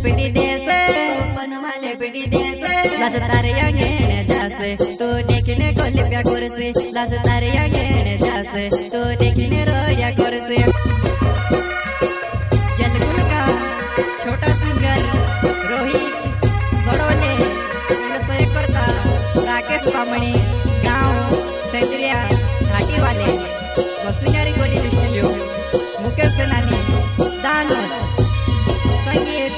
पिटी देसे पनमाले पिटी देसे लास तारिया घेने जासे तू देखने को लिप्या कुर्सी लास तारिया घेने जासे तू देखने रोया कुर्सी जलकुल का छोटा सिंगर रोहित बड़ोले से करता राकेश पामणी गांव सेंद्रिया घाटी वाले वसुन्यारी कोडी स्टूडियो मुकेश सेनानी दानोद संगीत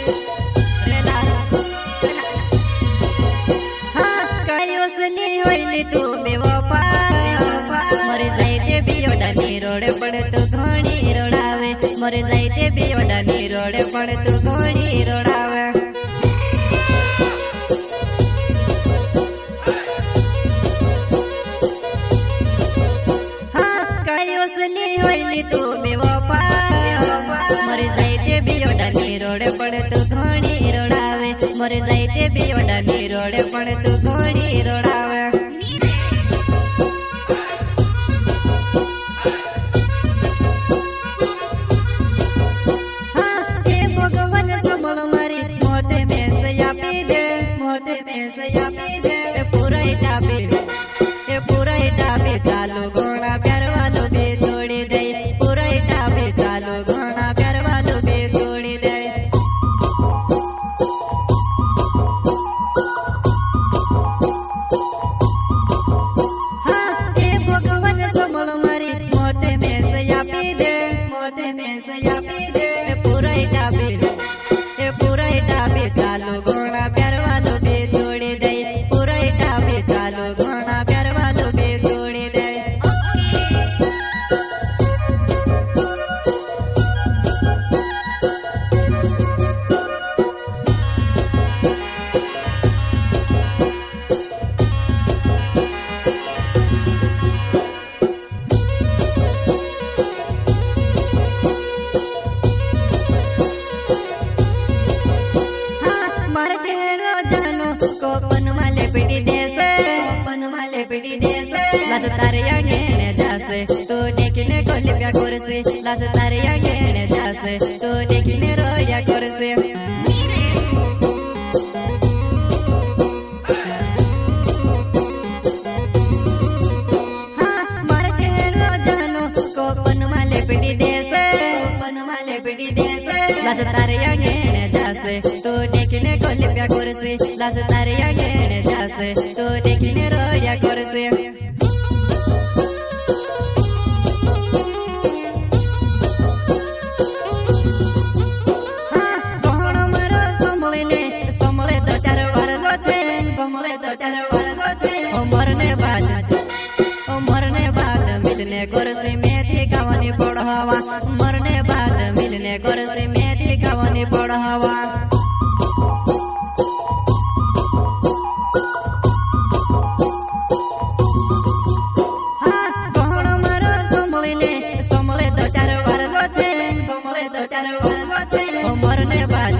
रेलाल हाँ काही वसली होईली तू बेवफा मरे जायते बियोडा निरोडे पण तू घणी रोडावे मरे जायते बियोडा निरोडे पण तू घणी रोडावे तू बेवफा मरे जायते बियोडा निरोडे पण तू घणी रोडावे मरे जायते बियोडा निरोडे पण तू घणी रोडावे हाँ हे भगवान संभल मारी मोते में सया पी दे मोते में सया पी दे पूरा इटाबे चालू गोणा प्यार वालो बे जोड़ी दे पूरा इटाबे चालू गोणा प्यार वालो बे जोड़ी दे हाँ हे भगवान संभल मारी मोते में सया पी दे मोते में सया पी दे पूरा इटाबे चालू गोणा प्यार वालो बे जोड़ी दे पूरा इटाबे चालू गोणा प्यार वालो बे जोड़ी दे मारे चेहरो जानो को पनमाले पिटी देसे लास तारिया घेने जासे तू देखने को लिप्या कुर्सी लास तारिया घेने जासे तू देखने रोया कुर्सी हाँ मारे चेहरो जानो को पनमाले पिटी देसे लास तारिया घेने जासे तू देखने को लिप्या कुर्सी लास तारिया घेने जासे तू देखने रोया कुर्सी हाँ कोण मारो संभले तो चार वार लो छे ओ मरने बाद मिलने कुर्सी में थी खावानी पड़हवा मरने बाद मिलने कुर्सी में थी खावानी पड़हवा हाँ कोण मारो संभले तो चार वार लो छे ओ मरने बाद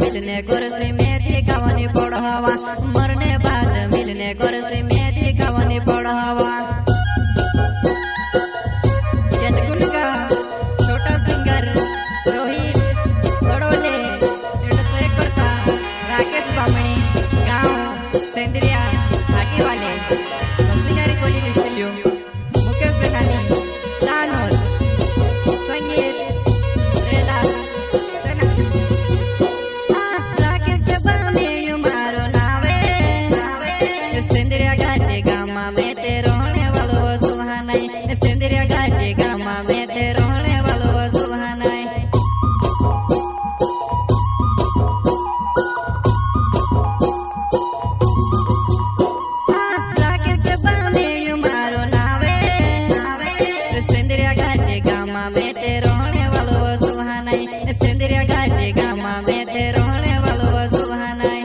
मिलने कुर्सी में थी खावानी पड़हवा मरने बाद मिलने कुर्सी में थी खावानी पड़हवा जलकुल का छोटा सिंगर रोहित बड़ोले से करता राकेश पामणी गांव सेंद्रिया घाटी वाले वसुन्यारी कोडी स्टूडियो मुकेश सेनानी दानोद संगीत रेलाल राकेश पामणी मारो नावे सेंद्रिया घाटी गामा में ते रोने वालो सुहानाई सेंद्रिया घाटी गामा में ते रोने वालो सुहानाई राकेश पामणी मारो नावे सेंद्रिया घाटी गामा में ते रोने वालो सुहानाई सेंद्रिया घाटी गामा में ते रोने वालो सुहानाई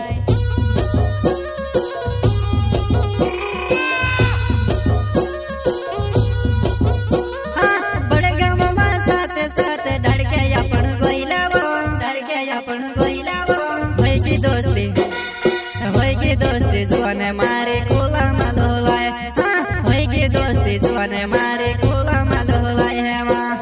हाँ बड़े गाँव में साथे साथे डड़के अपन गोइलावो होएगी दोस्ती जुआने मारे कोला मालो लाए हाँ होएगी दोस्ती जुआने मारे कोला मालो लाए है वहाँ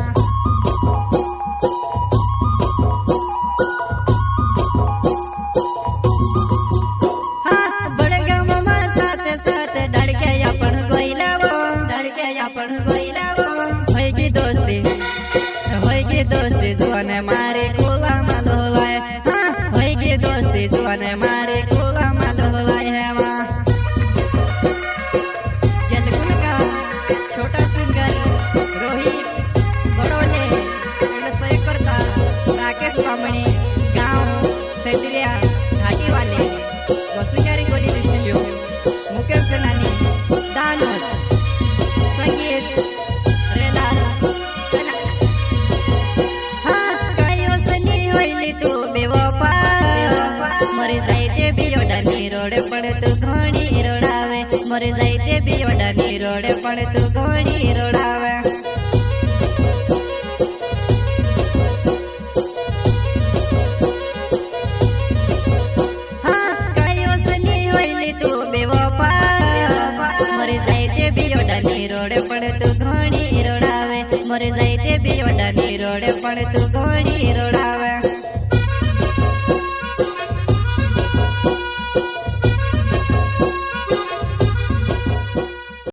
જોને મારી કુલામાં ડોલાય હા હોય કે દોસ્તી જોને મારી કુલામાં ડોલાય હેવા जलगुन का छोटा सिंगर रोहित बड़ोले करता राकेश बामणी गांव सेंद्रिया घाटी वाले वसुंधरा रिकॉर्डिंग स्टूडियो मुकेश सेनानी दानोद संगीत रेलाल हाँ कई वस्तनी होइली तू बेवफा मरी जाइते बियोडानी रोड पण तू घणी रोडावे मरी जाइते बियोडानी रोड पण तू घणी रोडावे हाँ कई वस्तनी होइली तू बेवफा मरी जाइते बियोडानी रोड पण तू घणी रोडावे मरी जाइते बियोडानी रोड पण तू घणी